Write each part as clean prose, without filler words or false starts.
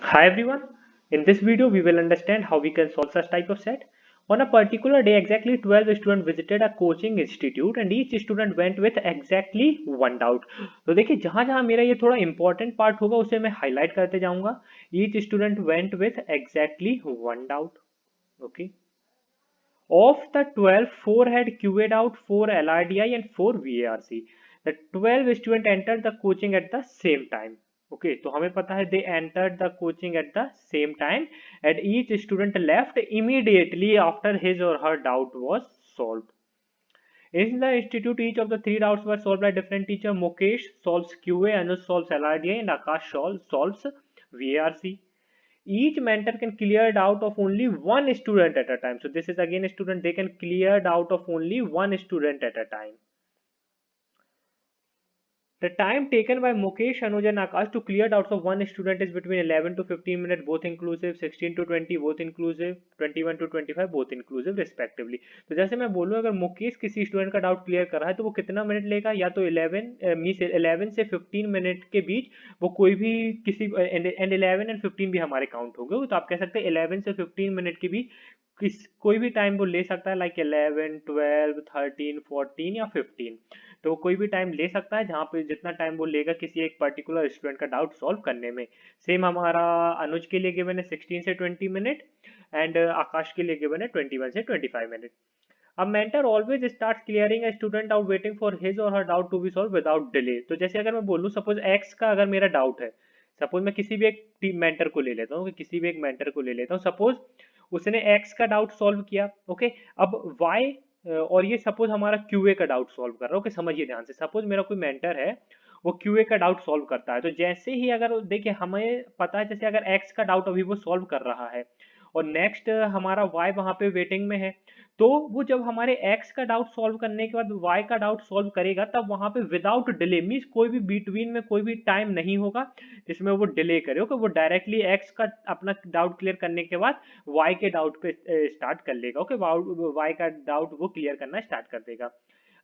Hi everyone. In this video, we will understand how we can solve such type of set. On a particular day, exactly 12 students visited a coaching institute and each student went with exactly one doubt. तो देखिए जहां जहां मेरा ये थोड़ा important part होगा उसे मैं highlight करते जाऊंगा. Each student went with exactly one doubt. Okay. Of the 12, 4 had QA'd out, 4 LRDI and 4 VARC. The 12 students entered the coaching at the same time. Okay, तो हमें पता है they entered the coaching at the same time and each student left immediately after his or her doubt was solved. In the institute, each of the three doubts were solved by different teacher. Mukesh solves QA, Anuj solves LRDI and Akash solves VARC. Each mentor can clear doubt of only one student at a time. So this is again a student, they can clear doubt of only one student at a time. The time taken by Mukesh, Anuj and Akash to clear doubts of one student is between 11 to 15 minutes both inclusive, 16 to 20 both inclusive, 21 to 25 both inclusive respectively. तो जैसे मैं बोलूँ अगर मुकेश किसी student का doubt clear कर रहा है तो वो कितना मिनट लेगा, या तो 11 से 15 मिनट के बीच वो कोई भी किसी एंड 11 एंड 15 भी हमारे काउंट हो गए, तो आप कह सकते हैं 11 से 15 मिनट के बीच कोई भी टाइम वो ले सकता है, लाइक 11, 12, 13, 14 या 15. तो वो कोई भी टाइम ले सकता है जहाँ पे जितना टाइम वो लेगा किसी एक पर्टिकुलर स्टूडेंट का डाउट सॉल्व करने में. सेम हमारा अनुज के लिए गिवन है 16 से 20 मिनट एंड आकाश के लिए गिवन है 21 से 25 मिनट. अब mentor always start clearing a student out waiting for his or her doubt to be solve without delay. तो जैसे अगर मैं बोलूँ सपोज एक्स का अगर मेरा डाउट है, सपोज मैं किसी भी एक टीम मेंटर को ले लेता हूँ, किसी भी एक मेंटर को ले लेता हूँ, सपोज उसने एक्स का डाउट सॉल्व किया. ओके, अब वाई और ये सपोज हमारा क्यूए का डाउट सॉल्व कर रहा है. ओके, समझिए ध्यान से, सपोज मेरा कोई मेंटर है वो क्यूए का डाउट सॉल्व करता है, तो जैसे ही अगर देखिए हमें पता है जैसे अगर एक्स का डाउट अभी वो सॉल्व कर रहा है और नेक्स्ट हमारा वाई वहां पे वेटिंग में है, तो वो जब हमारे एक्स का डाउट सॉल्व करने के बाद वाई का डाउट सॉल्व करेगा तब वहां पे विदाउट डिले मीन्स कोई भी बिटवीन में कोई भी टाइम नहीं होगा जिसमें वो डिले करे. ओके, वो डायरेक्टली एक्स का अपना डाउट क्लियर करने के बाद वाई के डाउट पे स्टार्ट कर लेगा. ओके, वाई का डाउट वो क्लियर करना स्टार्ट कर देगा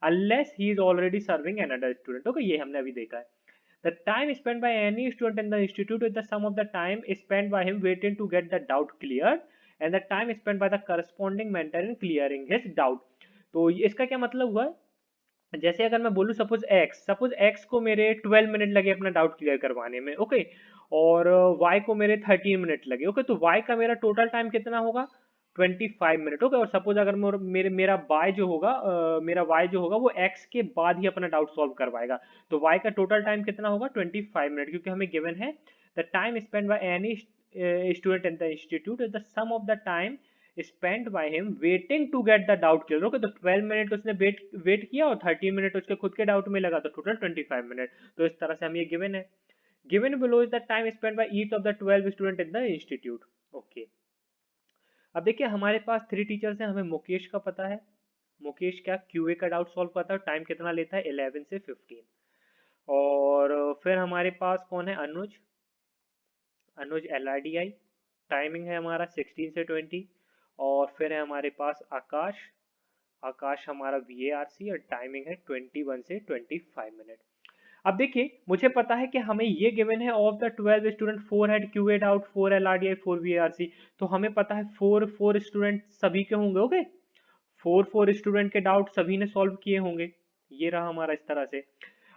unless he is already serving another student. Okay, ये हमने अभी देखा है. The time spent by any student in the institute is the sum of the time spent by him waiting to get the doubt cleared and the time spent by the corresponding mentor in clearing his doubt. तो इसका क्या मतलब हुआ, जैसे अगर मैं बोलूँ suppose x को मेरे 12 मिनट लगे अपना डाउट क्लियर करवाने में. ओके, और वाई को मेरे 13 मिनट लगे. ओके, तो वाई का मेरा टोटल टाइम कितना होगा 25 मिनट. ओके, और सपोज अगर मेरा वाई जो होगा वो एक्स के बाद ही अपना डाउट सॉल्व करवाएगा, तो वाई का टोटल टाइम कितना होगा 25 मिनट, क्योंकि हमें गिवन है the time spend by any student in the institute is the sum of the time spend by him waiting to get the doubt clear. Okay, तो 12 minute उसने wait किया और 13 minute उसके खुद के डाउट में लगा, तो टोटल 25 मिनट. तो इस तरह से हम ये गिवन है. Given below is the time spend by each of the 12 student in the institute. Okay, अब देखिए हमारे पास 3 टीचर्स हैं. हमें मुकेश का पता है, मुकेश क्या क्यूए का डाउट सॉल्व करता है, टाइम कितना लेता है 11 से 15. और फिर हमारे पास कौन है अनुज, अनुज एलआरडीआई, टाइमिंग है हमारा 16 से 20. और फिर है हमारे पास आकाश, आकाश हमारा वीएआरसी और टाइमिंग है 21 से 25 मिनट. अब देखिए मुझे पता है कि हमें ये गिवन है of the 12 student 4 had QA doubt, 4 LRDI, 4 VRC. तो हमें पता है 4 स्टूडेंट सभी के होंगे. ओके, 4 स्टूडेंट के डाउट सभी ने सॉल्व किए होंगे. ये रहा हमारा इस तरह से.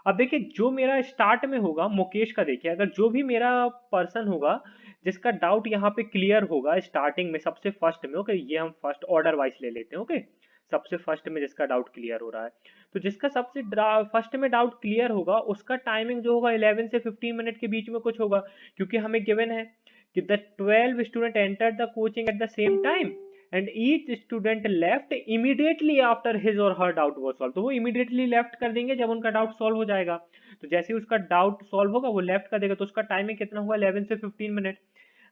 अब देखिए जो मेरा स्टार्ट में होगा मुकेश का, देखिए अगर जो भी मेरा पर्सन होगा जिसका डाउट यहाँ पे क्लियर होगा स्टार्टिंग में सबसे फर्स्ट में. ओके, ये हम फर्स्ट ऑर्डर वाइज ले लेते हैं. ओके, सबसे फर्स्ट में जिसका डाउट क्लियर हो रहा है, तो जिसका सबसे फर्स्ट में डाउट क्लियर होगा उसका टाइमिंग जो होगा 11 से 15 मिनट के बीच में कुछ होगा, क्योंकि हमें गिवन है कि the 12 student enter the coaching at the same time and each student left immediately after his or her doubt was solve. तो वो इमीडिएटली लेफ्ट कर देंगे जब उनका डाउट सॉल्व हो जाएगा. तो जैसे ही उसका डाउट सॉल्व होगा वो लेफ्ट कर देगा, तो उसका टाइमिंग कितना हुआ 11 से 15 मिनट.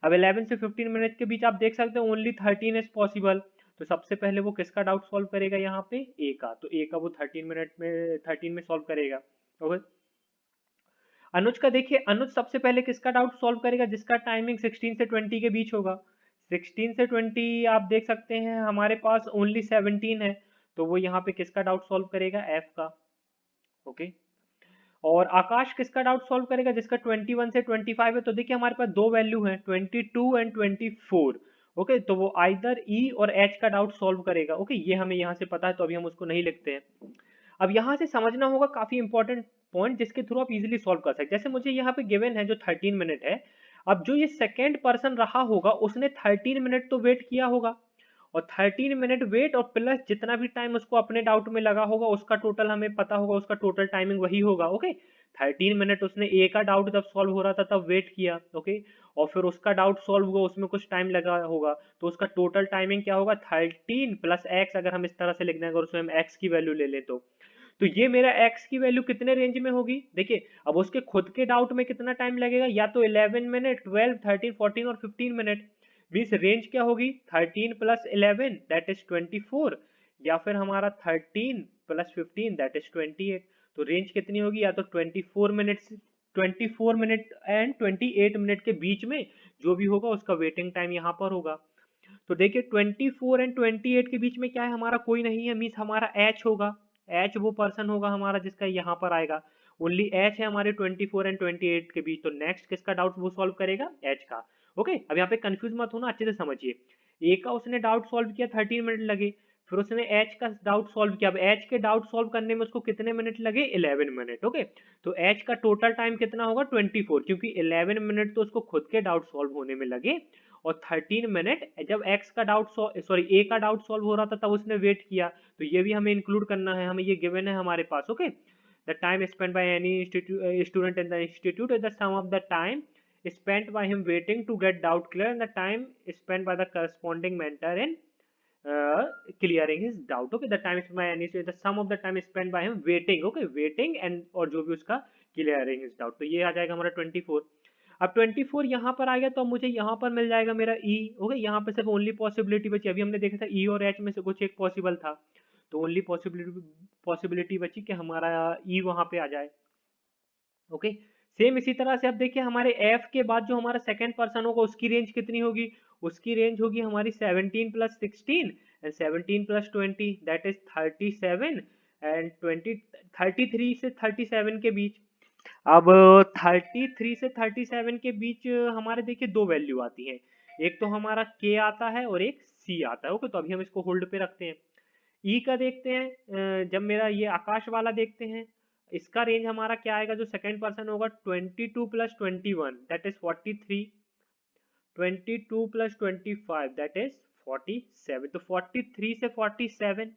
अब 11 से 15 मिनट के बीच आप देख सकते हैं ओनली 13 इज पॉसिबल. तो सबसे पहले वो किसका डाउट सॉल्व करेगा यहाँ पे ए का, तो ए का वो 13 मिनट में 13 में सॉल्व करेगा. ओके, अनुज का देखिए अनुज सबसे पहले किसका डाउट सॉल्व करेगा जिसका टाइमिंग 16 से 20 के बीच होगा. 16 से 20 आप देख सकते हैं हमारे पास ओनली 17 है, तो वो यहाँ पे किसका डाउट सॉल्व करेगा एफ का. ओके, और आकाश किसका डाउट सॉल्व करेगा, जिसका 21 से 25 है। तो देखिए हमारे पास दो वैल्यू हैं 22 एंड 24। ओके, तो वो आइदर ई और एच का डाउट सॉल्व करेगा। ओके, ये हमें यहाँ से पता है तो अभी हम उसको नहीं लिखते हैं। अब यहाँ से समझना होगा काफी इंपॉर्टेंट पॉइंट जिसके थ्रू आप इजीली सॉल्व कर सकते हैं। जैसे मुझे यहाँ पे गिवन है जो 13 मिनट है, अब जो ये सेकेंड पर्सन रहा होगा उसने 13 मिनट तो वेट किया होगा, और 13 मिनट वेट और प्लस जितना भी टाइम उसको अपने डाउट में लगा होगा उसका टोटल हमें पता होगा, उसका टोटल टाइमिंग वही होगा। ओके, 13 मिनट उसने ए का डाउट जब सॉल्व हो रहा था तब वेट किया। ओके, और फिर उसका डाउट सॉल्व हुआ, उसमें कुछ टाइम लगा होगा, तो उसका टोटल टाइमिंग क्या होगा 13 प्लस एक्स। अगर हम इस तरह से लिख दें, अगर उसमें हम एक्स की वैल्यू ले लें तो ये मेरा x की वैल्यू कितने रेंज में होगी। देखिए अब उसके खुद के डाउट में कितना टाइम लगेगा, या तो 11 मिनट, 12, 13, 14 और 15 मिनट। मीन्स रेंज क्या होगी 13 प्लस 11 दैट इज 24, या फिर हमारा 13 प्लस 15 दैट इज 28। तो रेंज कितनी होगी, या तो 24 मिनट एंड 28 मिनट के बीच में जो भी होगा उसका वेटिंग टाइम यहाँ पर होगा। तो देखिए 24 एंड 28 के बीच में क्या है, हमारा कोई नहीं है, मीन्स हमारा एच होगा। एच वो पर्सन होगा हमारा जिसका यहाँ पर आएगा, ओनली एच है हमारे 24 एंड 28 के बीच। तो नेक्स्ट किसका डाउट वो सॉल्व करेगा, एच का। ओके, अब यहाँ पे कंफ्यूज मत होना, अच्छे से समझिए। ए का उसने डाउट सॉल्व किया 13 मिनट लगे, फिर उसने एच का डाउट सॉल्व किया। अब एच के डाउट सॉल्व करने में उसको कितने मिनट लगे, 11 मिनट। ओके, तो एच का टोटल टाइम कितना होगा 24, क्योंकि 11 मिनट तो उसको खुद के डाउट सॉल्व होने में लगे, और 13 मिनट जब एक्स का डाउट सॉरी ए का डाउट सॉल्व हो रहा था तब उसने वेट किया। तो ये भी हमें इंक्लूड करना है, हमें ये गिवन है हमारे पास। Okay, the time spend by any student in the institute is the sum of the time spent by him waiting to get doubt clear and the time spent by the corresponding mentor in clearing his doubt. Okay, the time spent by any the sum of the time spent by him waiting, okay, waiting and और जो भी उसका clearing his doubt। तो ये आ जाएगा हमारा 24। अब 24 यहाँ पर आ गया तो अब मुझे यहाँ पर मिल जाएगा मेरा ई। ओके, यहाँ पे सिर्फ ओनली पॉसिबिलिटी बची, अभी हमने देखा था ई और एच में से कुछ एक पॉसिबल था, तो ओनली पॉसिबिलिटी बची कि हमारा ई वहाँ पे आ जाए। ओके, सेम इसी तरह से अब देखिए हमारे एफ के बाद जो हमारा सेकंड पर्सन होगा उसकी रेंज कितनी होगी, उसकी रेंज होगी हमारी 17 plus 16 and 17 plus 20 that is 37 and 20 33 से 37 के बीच। अब 33 से 37 के बीच हमारे देखिए दो वैल्यू आती हैं, एक तो हमारा k आता है और एक c आता है। ओके, तो अभी हम इसको होल्ड पे रखते हैं। ई का देखते हैं, जब मेरा ये आकाश वाला देखते हैं, इसका रेंज हमारा क्या आएगा, जो सेकंड पर्सन होगा 22 plus 21 that is 43, 22 plus 25 that is 47। तो 43 से 47,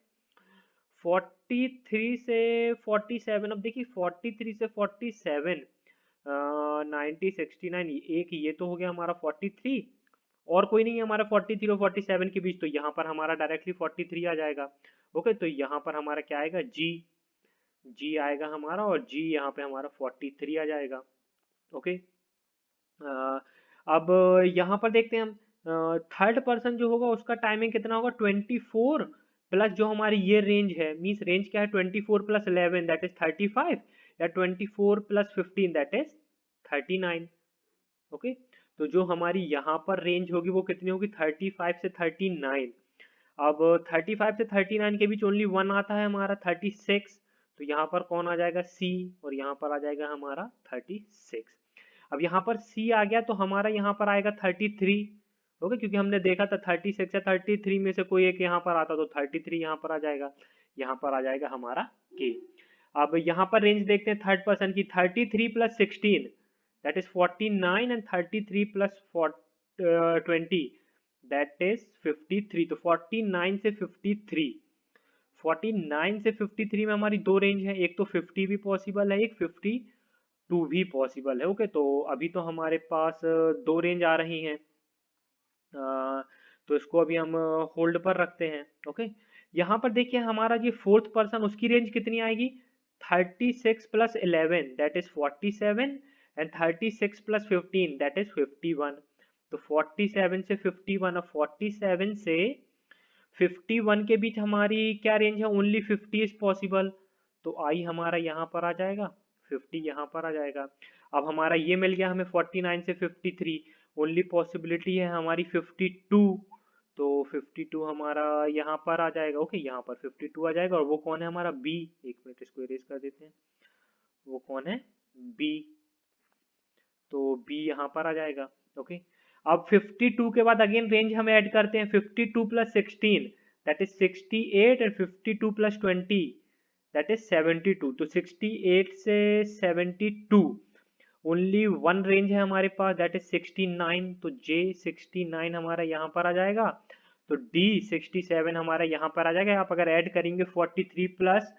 43 से 47, अब देखिए 43 से 47 90 69, एक ये तो हो गया हमारा 43, और कोई नहीं है हमारा 43 और 47 के बीच, तो यहाँ पर हमारा डायरेक्टली 43 आ जाएगा। ओके, तो यहाँ पर हमारा क्या आएगा, जी आएगा हमारा, और जी यहाँ पे हमारा 43 आ जाएगा। ओके, अब यहाँ पर देखते हैं हम, थर्ड पर्सन जो होगा उसका टाइमिंग कितना होगा 24 प्लस जो हमारी ये रेंज है, मीन्स रेंज क्या है 24 प्लस 11 दैट इज 35, या 24 प्लस 15 दैट इज 39। ओके, तो जो हमारी यहाँ पर रेंज होगी वो कितनी होगी 35 से 39। अब 35 से 39 के बीच ओनली वन आता है हमारा 36, तो यहाँ पर कौन आ जाएगा सी, और यहाँ पर आ जाएगा हमारा 36। अब यहाँ पर सी आ गया तो हमारा यहाँ पर आएगा 33। ओके, क्योंकि हमने देखा था 36 या 33 में से कोई एक यहाँ पर आता तो 33 यहाँ पर आ जाएगा, यहाँ पर आ जाएगा हमारा के। अब यहाँ पर रेंज देखते हैं थर्ड पर्सन की, 33 plus 16 that is 49 and 33 plus 20 that is 53। तो 49 से 53, 49 से 53 में हमारी दो रेंज है, एक तो 50 भी पॉसिबल है, एक 52 भी पॉसिबल है। ओके, तो अभी तो हमारे पास दो रेंज आ रही हैं, तो इसको अभी हम होल्ड पर रखते हैं। ओके, यहाँ पर देखिए हमारा ये फोर्थ पर्सन उसकी रेंज कितनी आएगी 36 plus 11 that is 47 and 36 plus 15 that is 51। तो 47 से 51 और 47 से 51 के बीच हमारी क्या रेंज है, ओनली 50 इज पॉसिबल, तो आई हमारा यहाँ पर आ जाएगा 50, यहाँ पर आ जाएगा। अब हमारा ये मिल गया हमें 49 से 53, ओनली पॉसिबिलिटी है हमारी 52, तो 52 हमारा यहाँ पर आ जाएगा। ओके, यहाँ पर 52 आ जाएगा, और वो कौन है हमारा बी, एक मिनट इसको इरेज कर देते हैं, वो कौन है, बी। तो बी यहाँ पर आ जाएगा। ओके, अब 52 के बाद अगेन रेंज हम ऐड करते हैं, 52 plus 16 that is 68 and 52 plus 20 that is 72। तो 68 से 72 ओनली वन रेंज है हमारे पास दैट इज 69। तो जे 69 हमारा यहाँ पर आ जाएगा। तो डी 67 हमारा यहाँ पर आ जाएगा। आप अगर ऐड करेंगे 43 प्लस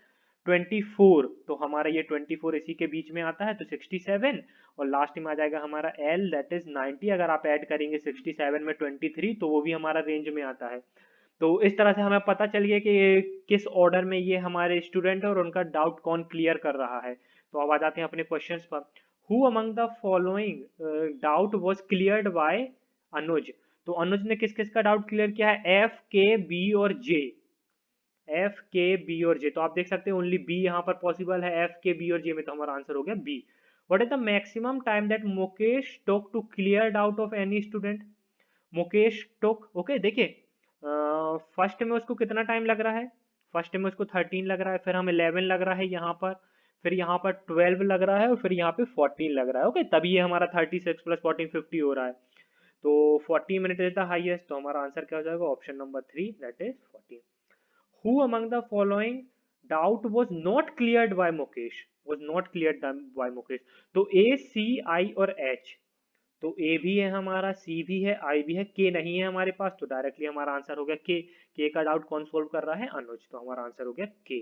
24 तो हमारा ये 24 इसी के बीच में आता है, तो 67। और लास्ट में आ जाएगा हमारा एल दैट इज 90। अगर आप ऐड करेंगे 67 में 23 तो वो भी हमारा रेंज में आता है। तो इस तरह से हमें पता चल गया कि किस ऑर्डर में ये हमारे स्टूडेंट है और उनका डाउट कौन क्लियर कर रहा है। तो अब आ जाते हैं अपने क्वेश्चंस पर। Who among the following doubt was cleared by Anuj. तो अनुज ने किस किस का डाउट क्लियर किया है, एफ के बी और जे। एफ के बी और जे, तो आप देख सकते हैं ओनली बी यहाँ पर पॉसिबल है, एफ के बी और जे में तो हमारा आंसर हो गया B. What is the maximum time that Mukesh took to clear doubt of any student. Mukesh took, okay देखिए फर्स्ट में उसको कितना टाइम लग रहा है, फर्स्ट में उसको 13 लग रहा है, फिर हमें 11 लग रहा है यहाँ पर, फिर यहाँ पर 12 लग रहा है और फिर यहाँ पे 14 लग रहा है। ओके, तभी ये हमारा 36 प्लस 14 50 हो रहा है। तो 40 मिनट इज द हाईएस्ट, तो हमारा आंसर क्या हो जाएगा, option number 3 that is 14। Who among the following doubt was not cleared by Mukesh? Was not cleared by Mukesh? तो A, C, I और H, तो A भी है हमारा, C भी है, I भी है, K नहीं है हमारे पास, तो डायरेक्टली हमारा आंसर हो गया K। K का डाउट कौन सोल्व कर रहा है, अनुज, तो हमारा आंसर हो गया K।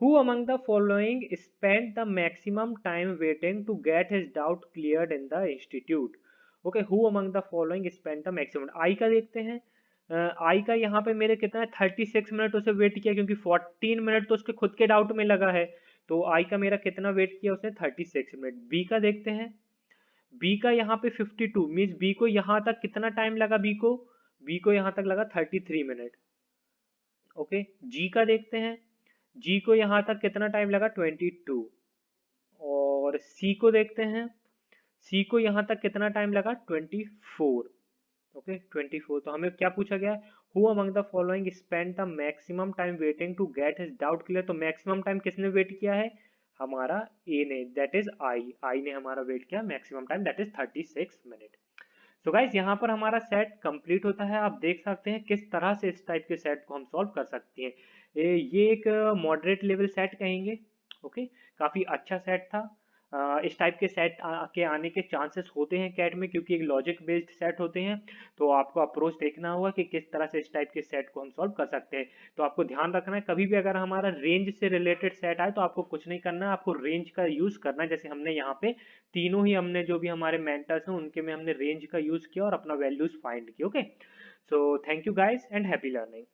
Who among the following spent the maximum time waiting to get his doubt cleared in the institute? Okay, who among the following spent the maximum? I का देखते हैं। आई का यहाँ पे मेरे कितना है 36 मिनट उसे वेट किया, क्योंकि 14 मिनट तो उसके खुद के डाउट में लगा है। तो आई का मेरा कितना वेट किया उसने 36 मिनट। बी का देखते हैं, बी का यहाँ पे 52 मीन्स बी को यहाँ तक कितना टाइम लगा, बी को यहाँ तक लगा 33 मिनट। ओके, जी का देखते हैं, जी को यहाँ तक कितना टाइम लगा 22। और सी को देखते हैं, सी को यहाँ तक कितना टाइम लगा 24। ओके 24। तो हमें क्या पूछा गया है, who among the following spend the maximum time waiting to get his doubt clear. तो मैक्सिमम टाइम किसने वेट किया है, हमारा ए ने, दैट इज आई ने हमारा वेट किया maximum time that is 36 minute. So guys यहाँ पर हमारा सेट कंप्लीट होता है। आप देख सकते हैं किस तरह से इस टाइप के सेट को हम सॉल्व कर सकते हैं। ये एक मॉडरेट लेवल सेट कहेंगे। ओके, काफ़ी अच्छा सेट था। इस टाइप के सेट के आने के चांसेस होते हैं कैट में, क्योंकि एक लॉजिक बेस्ड सेट होते हैं। तो आपको अप्रोच देखना होगा कि किस तरह से इस टाइप के सेट को हम सॉल्व कर सकते हैं। तो आपको ध्यान रखना है, कभी भी अगर हमारा रेंज से रिलेटेड सेट आए तो आपको कुछ नहीं करना है, आपको रेंज का यूज़ करना है। जैसे हमने यहाँ पे तीनों ही हमने जो भी हमारे मेंटर्स हैं उनके में हमने रेंज का यूज़ किया और अपना वैल्यूज फाइंड किया। Okay, so thank you guys and happy learning.